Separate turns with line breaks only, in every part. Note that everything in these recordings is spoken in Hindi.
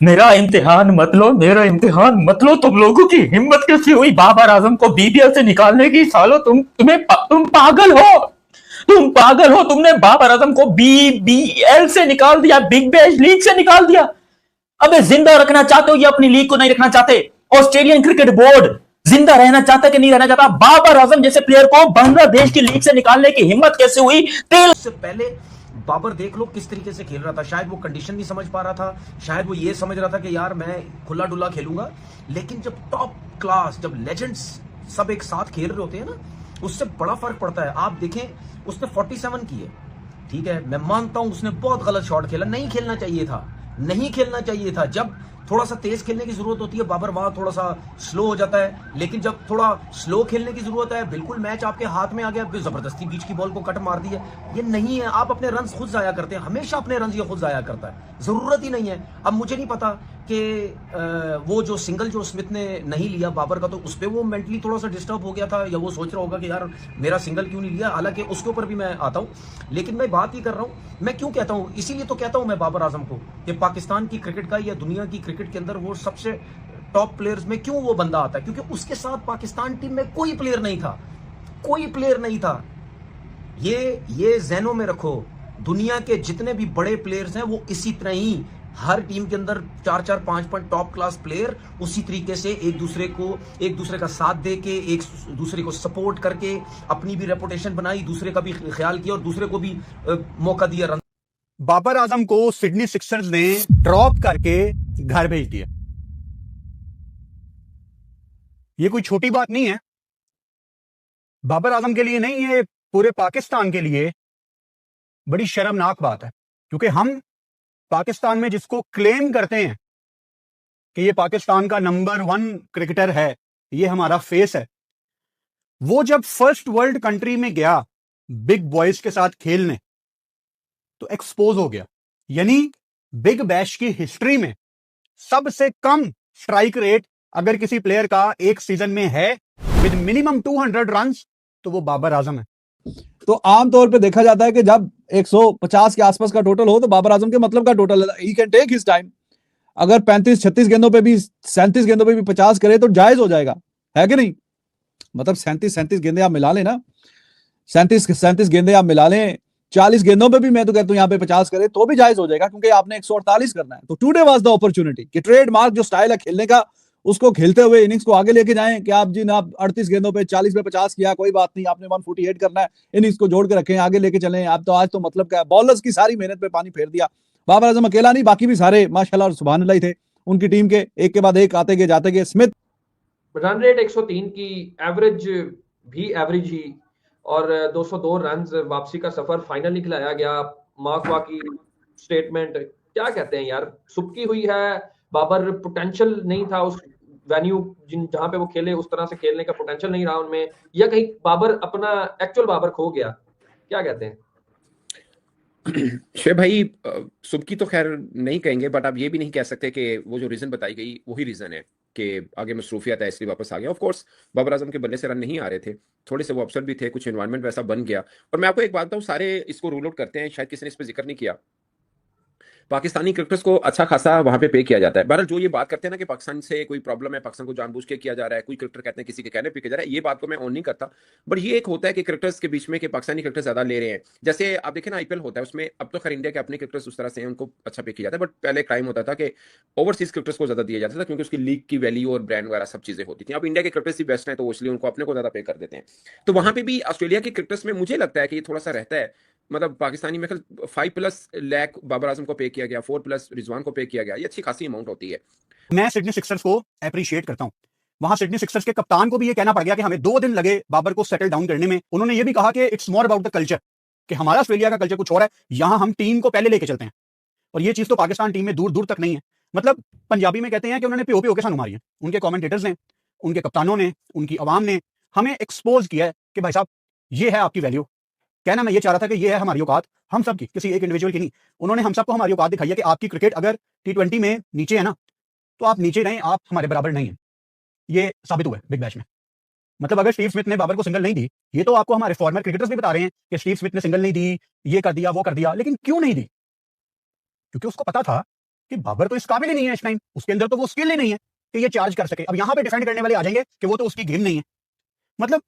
मेरा इम्तिहान मत लो, मेरा इम्तिहान मत लो। तुम लोगों की हिम्मत कैसी हुई बाबर आजम को बीबीएल से निकालने की? सालो तुम पागल हो। तुम पागल हो। तुमने बाबर आजम को बीबीएल से निकाल दिया, बिग बैश लीग से निकाल दिया। अबे जिंदा रखना चाहते हो या अपनी लीग को नहीं रखना चाहते? ऑस्ट्रेलियन क्रिकेट बोर्ड जिंदा रहना चाहता कि नहीं रहना चाहता? बाबर आजम जैसे प्लेयर को बांग्लादेश की लीग से निकालने की हिम्मत कैसे हुई? तेल
उससे पहले बाबर देख लो किस तरीके से खेल रहा था। शायद वो कंडीशन नहीं समझ पा रहा था, शायद वो ये समझ रहा था कि यार मैं खुला डुला खेलूंगा। लेकिन जब टॉप क्लास, जब लेजेंड्स सब एक साथ खेल रहे होते हैं ना, उससे बड़ा फर्क पड़ता है। आप देखें, उसने 47 की है, ठीक है, मैं मानता हूं उसने बहुत गलत शॉट खेला, नहीं खेलना चाहिए था, नहीं खेलना चाहिए था। जब थोड़ा सा तेज खेलने की जरूरत होती है, बाबर वहां थोड़ा सा स्लो हो जाता है। लेकिन जब थोड़ा स्लो खेलने की जरूरत है, बिल्कुल मैच आपके हाथ में आ गया, जबरदस्ती बीच की बॉल को कट मार दी है, ये नहीं है। आप अपने रन खुद जाया करते हैं, हमेशा अपने रन ये खुद जाया करता है, जरूरत ही नहीं है। अब मुझे नहीं पता कि वो जो सिंगल जो स्मिथ ने नहीं लिया बाबर का, तो उस पर वो मेंटली थोड़ा सा डिस्टर्ब हो गया था, या वो सोच रहा होगा कि यार मेरा सिंगल क्यों नहीं लिया। हालांकि उसके ऊपर भी मैं आता हूं, लेकिन मैं बात ही कर रहा हूं, मैं क्यों कहता हूं, इसीलिए तो कहता हूं मैं बाबर आजम को कि पाकिस्तान की क्रिकेट का या दुनिया की क्रिकेट के अंदर वो सबसे टॉप प्लेयर्स में क्यों वो बंदा आता है, क्योंकि उसके साथ पाकिस्तान टीम में कोई प्लेयर नहीं था, कोई प्लेयर नहीं था। ये जहनों में रखो, दुनिया के जितने भी बड़े प्लेयर्स हैं वो इसी तरह ही, हर टीम के अंदर 4-4 5-5 टॉप क्लास प्लेयर उसी तरीके से एक दूसरे का साथ दे के, एक दूसरे को सपोर्ट करके अपनी भी रेपुटेशन बनाई, दूसरे का भी ख्याल किया और दूसरे को भी मौका दिया रन।
बाबर आजम को सिडनी सिक्सर्स ने ड्रॉप करके घर भेज दिया। ये कोई छोटी बात नहीं है, बाबर आजम के लिए नहीं, ये पूरे पाकिस्तान के लिए बड़ी शर्मनाक बात है। क्योंकि हम पाकिस्तान में जिसको क्लेम करते हैं कि ये पाकिस्तान का नंबर 1 क्रिकेटर है, ये हमारा फेस है, वो जब फर्स्ट वर्ल्ड कंट्री में गया बिग बॉयज के साथ खेलने, तो एक्सपोज हो गया। यानी बिग बैश की हिस्ट्री में सबसे कम स्ट्राइक रेट अगर किसी प्लेयर का एक सीजन में है विद मिनिमम 200 रन, तो वो बाबर आजम है।
तो आमतौर पे देखा जाता है कि जब 150 के आसपास का टोटल हो तो बाबर आजम के मतलब का टोटल है, he can take his time. अगर 35-36 गेंदों पे भी, 37 गेंदों पे भी 50 करे तो जायज हो जाएगा, है कि नहीं? मतलब 37 गेंदे आप मिला लें ना, 37 गेंदे आप मिला लें, 40 गेंदों पे भी मैं तो कहता हूं यहाँ पे 50 करे तो भी जायज हो जाएगा, क्योंकि आपने 148 करना है। तो टुडे वाज द अपॉर्चुनिटी कि ट्रेडमार्क जो स्टाइल है खेलने का, उसको खेलते हुए इनिंग्स को आगे लेके जाएं कि आप जी ना 38 गेंदों पे 40 पे 50 किया, कोई बात नहीं, आपने 148 करना है, इनिंग्स को जोड़ के रखें, आगे लेके चलें। आप तो आज तो मतलब क्या, बॉलर्स की सारी मेहनत पे पानी फेर दिया। बाबर आजम अकेला नहीं, बाकी भी सारे माशाल्लाह और सुभान अल्लाह ही थे उनकी टीम के, एक के बाद एक आते गए जाते गए। स्मिथ
रन रेट 103 की, एवरेज भी एवरेज ही, और 202 रन, वापसी का सफर, फाइनल निकलाया गया। मार्कवा की स्टेटमेंट क्या कहते हैं यार, सुबकी हुई है। बाबर पोटेंशियल नहीं था उस वेन्यू जहां पे वो खेले, उस तरह से खेलने का पोटेंशियल नहीं रहा उनमें, या कहीं बाबर अपना एक्चुअल बाबर खो गया, क्या कहते हैं?
शे भाई, सुबकी तो खैर नहीं कहेंगे, बट आप ये भी नहीं कह सकते कि वो जो रीजन बताई गई वही रीजन है कि आगे मसरूफियत है इसलिए वापस आ गया। ऑफ कोर्स बाबर आजम के बल्ले से रन नहीं आ रहे थे, थोड़े से वो अपसेट भी थे, कुछ एनवायरनमेंट वैसा बन गया। और मैं आपको एक बात बताऊं, सारे इसको रूल आउट करते हैं, शायद किसी ने इस पर जिक्र नहीं किया, पाकिस्तानी क्रिकेटर्स को अच्छा खासा वहां पे पे किया जाता है। बहरहाल जो ये बात करते हैं ना कि पाकिस्तान से कोई प्रॉब्लम है, पाकिस्तान को जानबूझ के किया जा रहा है, कोई क्रिकेटर कहते हैं किसी के कहने पे किया जा रहा है, ये बात को मैं ऑन नहीं करता। बट ये एक होता है कि क्रिकेटर्स के बीच में कि पाकिस्तानी क्रिकेटर ज्यादा ले रहे हैं। जैसे आप देखें ना, आईपीएल होता है, उसमें अब तो खैर इंडिया के अपने क्रिकेटर्स उस तरह से हैं, उनको अच्छा पे किया जाता है, बट पहले क्राइम होता था कि ओवरसीज क्रिकेटर्स को ज्यादा दिया जाता था, क्योंकि उसकी लीग की वैल्यू और ब्रांड वगैरह सब चीजें होती थी। अब इंडिया के क्रिकेटर्स ही बेस्ट हैं, तो इसलिए उनको अपने को ज्यादा पे कर देते हैं। तो वहां पे भी ऑस्ट्रेलिया के क्रिकेटर्स में मुझे लगता है कि ये थोड़ा सा रहता है, मतलब पाकिस्तानी में 5+ लाख बाबर आजम को पे किया गया, 4+ रिजवान को पे किया गया, ये अच्छी खासी अमाउंट होती है।
मैं सिडनी सिक्सर्स को अप्रिशिएट करता हूं। वहां सिडनी सिक्सर्स के कप्तान को भी ये कहना पड़ गया कि हमें 2 दिन लगे बाबर को सेटल डाउन करने में। उन्होंने ये भी कहा कि it's more about the culture, कि हमारा ऑस्ट्रेलिया का कल्चर कुछ और है, यहां हम टीम को पहले लेके चलते हैं। और ये चीज तो पाकिस्तान टीम में दूर दूर तक नहीं है। मतलब पंजाबी में कहते हैं कि उन्होंने पीओ पीओ के साथ मारी है। उनके कमेंटेटर्स ने, उनके कप्तानों ने, उनकी आवाम ने हमें एक्सपोज किया है कि भाई साहब ये है आपकी वैल्यू। कहना मैं ये चाह रहा था कि ये है हमारी औकात, हम सब की, किसी एक इंडिविजुअल की नहीं। उन्होंने हम सबको हमारी औकात दिखाई है कि आपकी क्रिकेट अगर T20 में नीचे है ना, तो आप नीचे रहें, आप हमारे बराबर नहीं है। ये साबित हुआ है बिग बैश में। मतलब अगर स्टीव स्मिथ ने बाबर को सिंगल नहीं दी, ये तो आपको हमारे फॉर्मर क्रिकेटर्स भी बता रहे हैं कि स्टीव स्मिथ ने सिंगल नहीं दी, ये कर दिया वो कर दिया, लेकिन क्यों नहीं दी? क्योंकि उसको पता था कि बाबर तो इस काबिल ही नहीं है इस टाइम, उसके अंदर तो वो स्किल ही नहीं है कि ये चार्ज कर सके। अब यहां पे डिफेंड करने वाले आ जाएंगे कि वो तो उसकी गेम नहीं है। मतलब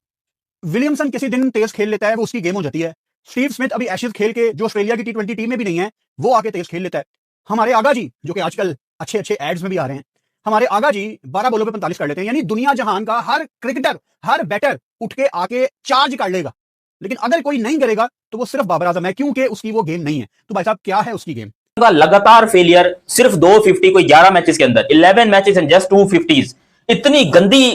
विलियमसन किसी दिन तेज खेल लेता है, वो उसकी गेम हो जाती है। स्टीव स्मिथ अभी एशेज खेल के, जो ऑस्ट्रेलिया की T20 टीम में भी नहीं है, वो आके तेज खेल लेता है। हमारे आगा जी, जो कि आजकल अच्छे अच्छे एड्स में भी आ रहे हैं, हमारे आगा जी 12 बॉलों पे 45 कर लेते हैं। यानी दुनिया जहान का हर क्रिकेटर, हर बैटर उठ के आके चार्ज कर लेगा, लेकिन अगर कोई नहीं करेगा तो वो सिर्फ बाबर आजम है, क्योंकि उसकी वो गेम नहीं है। तो भाई साहब, क्या है उसकी गेम?
का लगातार फेलियर, सिर्फ 250 कोई 11 मैचेस के अंदर, 11 मैचेस एंड जस्ट 250। इतनी गंदी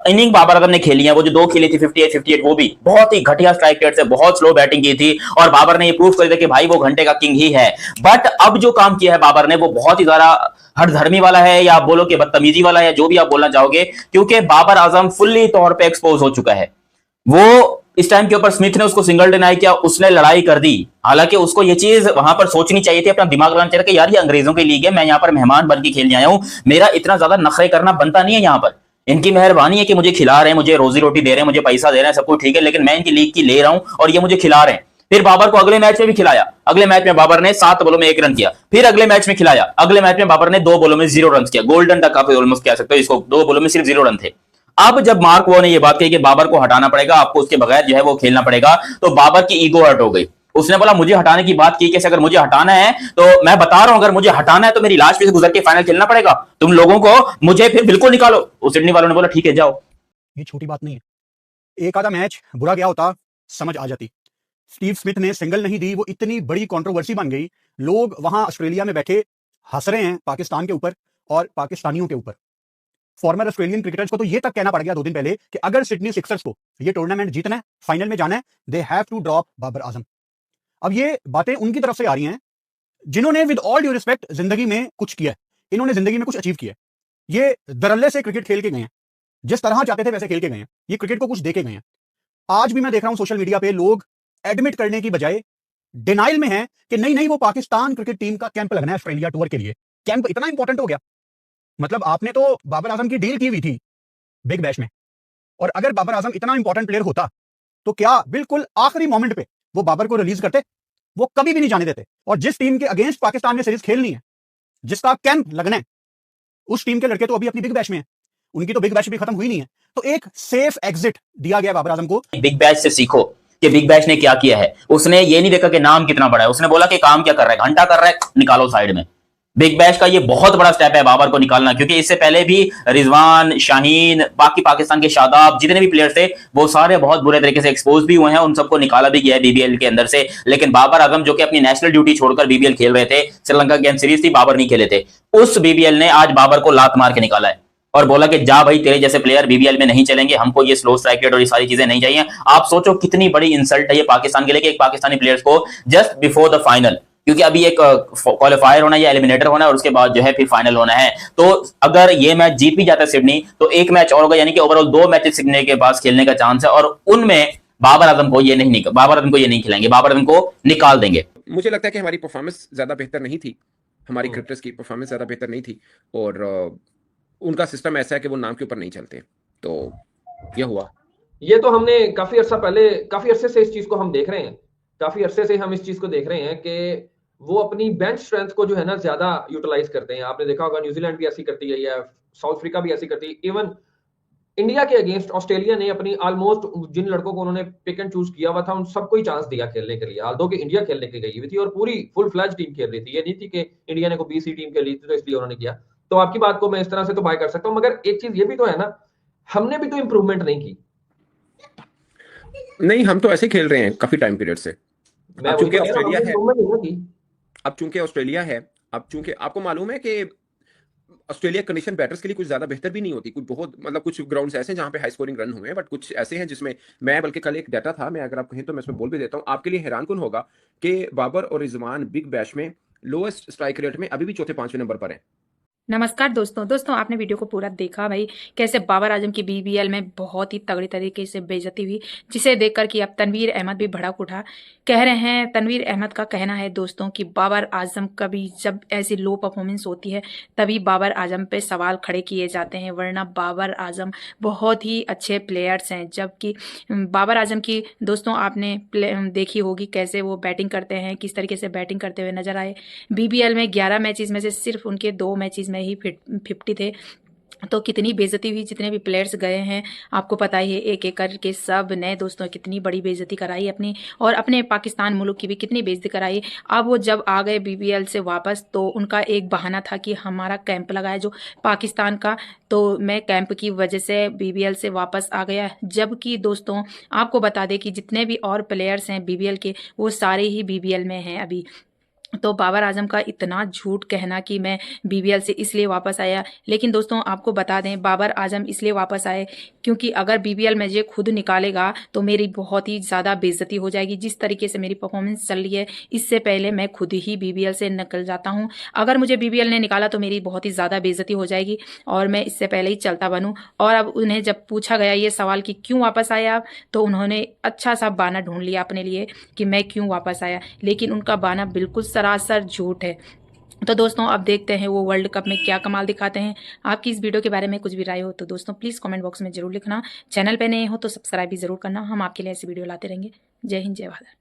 इनिंग बाबर आजम ने खेली है। वो जो 2 खेली थी 58 वो भी बहुत ही घटिया स्ट्राइक रेट से, बहुत स्लो बैटिंग की थी, और बाबर ने ये प्रूव कर दिया कि भाई वो घंटे का किंग ही है। बट अब जो काम किया है बाबर ने, वो बहुत ही ज्यादा हठधर्मी वाला है, या आप बोलो कि बदतमीजी वाला है, जो भी आप बोलना चाहोगे, क्योंकि बाबर आजम फुल्ली तौर पर एक्सपोज हो चुका है। वो इस टाइम के ऊपर स्मिथ ने उसको सिंगल डिनाई किया, उसने लड़ाई कर दी। हालांकि उसको ये चीज वहां पर सोचनी चाहिए थी, अपना दिमाग लगाना चाहिए कि यार ये अंग्रेजों की लीग है, मैं यहाँ पर मेहमान बन के खेलने आया हूं, मेरा इतना ज्यादा नखरे करना बनता नहीं है। यहाँ पर इनकी मेहरबानी है कि मुझे खिला रहे हैं, मुझे रोजी रोटी दे रहे हैं, मुझे पैसा दे रहे हैं, सब कुछ ठीक है, लेकिन मैं इनकी लीग की ले रहा हूं और ये मुझे खिला रहे हैं। फिर बाबर को अगले मैच में भी खिलाया। अगले मैच में बाबर ने 7 बॉलों में 1 रन किया। फिर अगले मैच में खिलाया। अगले मैच में बाबर ने 2 बॉलों में 0 रन किया। गोल्डन डक आप ऑलमोस्ट कह सकते हो इसको, 2 बॉलों में सिर्फ 0 रन थे। अब जब मार्क वॉ ने ये बात कही कि बाबर को हटाना पड़ेगा, आपको उसके बगैर जो है वो खेलना पड़ेगा, तो बाबर की ईगो हर्ट हो गई। उसने बोला मुझे हटाने की बात की कैसे, अगर मुझे हटाना है तो मैं बता रहा हूं, अगर मुझे हटाना है तो मेरी लास्ट पे से गुजर के फाइनल खेलना पड़ेगा, तुम लोगों को मुझे फिर बिल्कुल निकालो। उस सिडनी वालों ने बोला ठीक है जाओ।
ये छोटी बात नहीं है। एक आधा मैच बुरा गया होता, समझ आ जाती। स्टीव स्मिथ ने सिंगल नहीं दी, वो इतनी बड़ी कंट्रोवर्सी बन गई। लोग वहां ऑस्ट्रेलिया में बैठे हंस रहे हैं पाकिस्तान के ऊपर और पाकिस्तानियों के ऊपर। फॉर्मर ऑस्ट्रेलियन क्रिकेटर्स को तो ये तक कहना पड़ गया 2 दिन पहले कि अगर सिडनी सिक्सर्स को ये टूर्नामेंट जीतना है, फाइनल में जाना है, they have to drop Babar Azam. अब ये बातें उनकी तरफ से आ रही हैं जिन्होंने विद ऑल ड्यू रिस्पेक्ट जिंदगी में कुछ किया है, इन्होंने जिंदगी में कुछ अचीव किया है। ये दरल्ले से क्रिकेट खेल के गए हैं, जिस तरह चाहते थे वैसे खेल के गए हैं, ये क्रिकेट को कुछ दे के गए हैं। आज भी मैं देख रहा हूं सोशल मीडिया पे लोग एडमिट करने की बजाय डिनाइल में है कि नहीं नहीं वो पाकिस्तान क्रिकेट टीम का कैंप लगना है ऑस्ट्रेलिया टूर के लिए। कैंप इतना इंपॉर्टेंट हो गया? मतलब आपने तो बाबर आजम की डील की हुई थी बिग बैश में, और अगर बाबर आजम इतना इंपॉर्टेंट प्लेयर होता तो क्या बिल्कुल आखिरी मोमेंट पे वो बाबर को रिलीज करते? वो कभी भी नहीं जाने देते। और जिस टीम के अगेंस्ट पाकिस्तान में सीरीज खेलनी है, जिसका कैंप लगना है, उस टीम के लड़के तो अभी अपनी बिग बैश में है, उनकी तो बिग बैश भी खत्म हुई नहीं है। तो एक सेफ एग्जिट दिया गया बाबर आजम को।
बिग बैश से सीखो कि बिग बैश ने क्या किया है। उसने ये नहीं देखा कि नाम कितना बड़ा है, उसने बोला कि काम क्या कर रहा है, घंटा कर रहा है, निकालो साइड में। बिग बैश का ये बहुत बड़ा स्टेप है बाबर को निकालना, क्योंकि इससे पहले भी रिजवान, शाहीन, बाकी पाकिस्तान के शादाब, जितने भी प्लेयर्स थे वो सारे बहुत बुरे तरीके से एक्सपोज भी हुए हैं, उन सबको निकाला भी गया है बीबीएल के अंदर से। लेकिन बाबर आजम जो कि अपनी नेशनल ड्यूटी छोड़कर बीबीएल खेल रहे थे, श्रीलंका गेम सीरीज थी, बाबर नहीं खेले थे, उस बीबीएल ने आज बाबर को लात मार के निकाला है और बोला कि जा भाई, तेरे जैसे प्लेयर बीबीएल में नहीं चलेंगे, हमको ये स्लो स्ट्राइक रेट और ये सारी चीजें नहीं चाहिए। आप सोचो कितनी बड़ी इंसल्ट है ये पाकिस्तान के लिए कि एक पाकिस्तानी प्लेयर्स को जस्ट बिफोर द फाइनल, क्योंकि अभी एक क्वालिफायर होना है या एलिमिनेटर होना है और उसके बाद जो है फिर फाइनल होना है, तो अगर ये मैच जीत भी जाता है सिडनी तो एक मैच और होगा, यानी कि ओवरऑल 2 मैचेस सिडनी के पास खेलने का चांस है, और उनमें बाबर आजम को ये नहीं खिलाएंगे, बाबर आजम को निकाल देंगे।
मुझे लगता है कि हमारी परफॉर्मेंस ज्यादा बेहतर नहीं थी, हमारी क्रिकेटर्स की परफॉर्मेंस ज्यादा बेहतर नहीं थी, और उनका सिस्टम ऐसा है कि वो नाम के ऊपर नहीं चलते, तो ये हुआ।
ये तो हमने काफी अरसे से इस चीज को हम देख रहे हैं, काफी अरसे से हम इस चीज को देख रहे हैं कि वो अपनी बेंच स्ट्रेंथ को जो है ना ज्यादा यूटिलाइज करते हैं। आपने देखा होगा न्यूजीलैंड भी ऐसी करती है या साउथ अफ्रीका भी ऐसी करती है। इवन इंडिया के अगेंस्ट ऑस्ट्रेलिया ने अपनी ऑलमोस्ट जिन लड़कों को उन्होंने पिक एंड चूज किया हुआ था उन सबको ही चांस दिया खेलने के लिए, आल्दो कि इंडिया खेलने के गई हुई थी और पूरी फुल फ्लैज टीम खेल रही थी। ये नहीं थी कि इंडिया ने को बीसी टीम खेली थी तो इसलिए उन्होंने किया। तो आपकी बात को मैं इस तरह से तो बाय कर सकता हूं, मगर एक चीज ये भी तो है ना, हमने भी तो इंप्रूवमेंट नहीं की।
नहीं, हम तो ऐसे खेल रहे हैं काफी टाइम पीरियड से।
मैं
चूंकि
वही कह रहा हूं,
ऑस्ट्रेलिया
हमने
है,
improvement नहीं ना की।
अब चूंकि ऑस्ट्रेलिया है, अब चूंकि आपको मालूम है कि ऑस्ट्रेलिया कंडीशन बैटर्स के लिए कुछ ज्यादा बेहतर भी नहीं होती। कुछ बहुत मतलब कुछ ग्राउंड्स ऐसे हैं जहां पे हाई स्कोरिंग रन हुए हैं, बट कुछ ऐसे हैं जिसमें मैं, बल्कि कल एक डाटा था, मैं अगर आप कहें तो मैं इसमें बोल भी देता हूं, आपके लिए हैरान कुन होगा कि बाबर और रिजवान बिग बैश में लोएस्ट स्ट्राइक रेट में अभी भी चौथे 5वें नंबर पर हैं।
नमस्कार दोस्तों आपने वीडियो को पूरा देखा भाई, कैसे बाबर आजम की बीबीएल में बहुत ही तगड़ी तरीके से बेइज्जती हुई, जिसे देखकर कि अब तनवीर अहमद भी भड़क उठा। कह रहे हैं, तनवीर अहमद का कहना है दोस्तों कि बाबर आजम कभी जब ऐसी लो परफॉर्मेंस होती है तभी बाबर आजम पे सवाल खड़े किए जाते हैं, वरना बाबर आजम बहुत ही अच्छे प्लेयर्स हैं। जबकि बाबर आजम की दोस्तों आपने देखी होगी कैसे वो बैटिंग करते हैं, किस तरीके से बैटिंग करते हुए नजर आए। बीबीएल में 11 मैचेस में से सिर्फ उनके 2 मैचेस में ही 50 थे, तो कितनी बेइज्जती हुई। जितने भी प्लेयर्स गए हैं आपको पता ही है, एक एक करके सब ने दोस्तों कितनी बड़ी बेइज्जती कराई अपनी, और अपने पाकिस्तान मुल्क की भी कितनी बेइज्जती कराई। अब वो जब आ गए बीबीएल से वापस, तो उनका एक बहाना था कि हमारा कैंप लगा है जो पाकिस्तान का, तो मैं कैंप की वजह से बीबीएल से वापस आ गया। जबकि दोस्तों आपको बता दें कि जितने भी और प्लेयर्स हैं बीबीएल के, वो सारे ही बीबीएल में हैं अभी। तो बाबर आजम का इतना झूठ कहना कि मैं बीबीएल से इसलिए वापस आया, लेकिन दोस्तों आपको बता दें बाबर आजम इसलिए वापस आए क्योंकि अगर बीबीएल में ये खुद निकालेगा तो मेरी बहुत ही ज़्यादा बेइज्जती हो जाएगी। जिस तरीके से मेरी परफॉर्मेंस चल रही है, इससे पहले मैं खुद ही बीबीएल से निकल जाता हूं। अगर मुझे बीबीएल ने निकाला तो मेरी बहुत ही ज़्यादा बेइज्जती हो जाएगी और मैं इससे पहले ही चलता बनूं। और अब उन्हें जब पूछा गया ये सवाल कि क्यों वापस आया आप, तो उन्होंने अच्छा सा बहाना ढूंढ लिया अपने लिए कि मैं क्यों वापस आया, लेकिन उनका बहाना बिल्कुल सरासर झूठ है। तो दोस्तों अब देखते हैं वो वर्ल्ड कप में क्या कमाल दिखाते हैं। आपकी इस वीडियो के बारे में कुछ भी राय हो तो दोस्तों प्लीज़ कमेंट बॉक्स में जरूर लिखना। चैनल पे नए हो तो सब्सक्राइब भी जरूर करना, हम आपके लिए ऐसी वीडियो लाते रहेंगे। जय हिंद, जय भारत।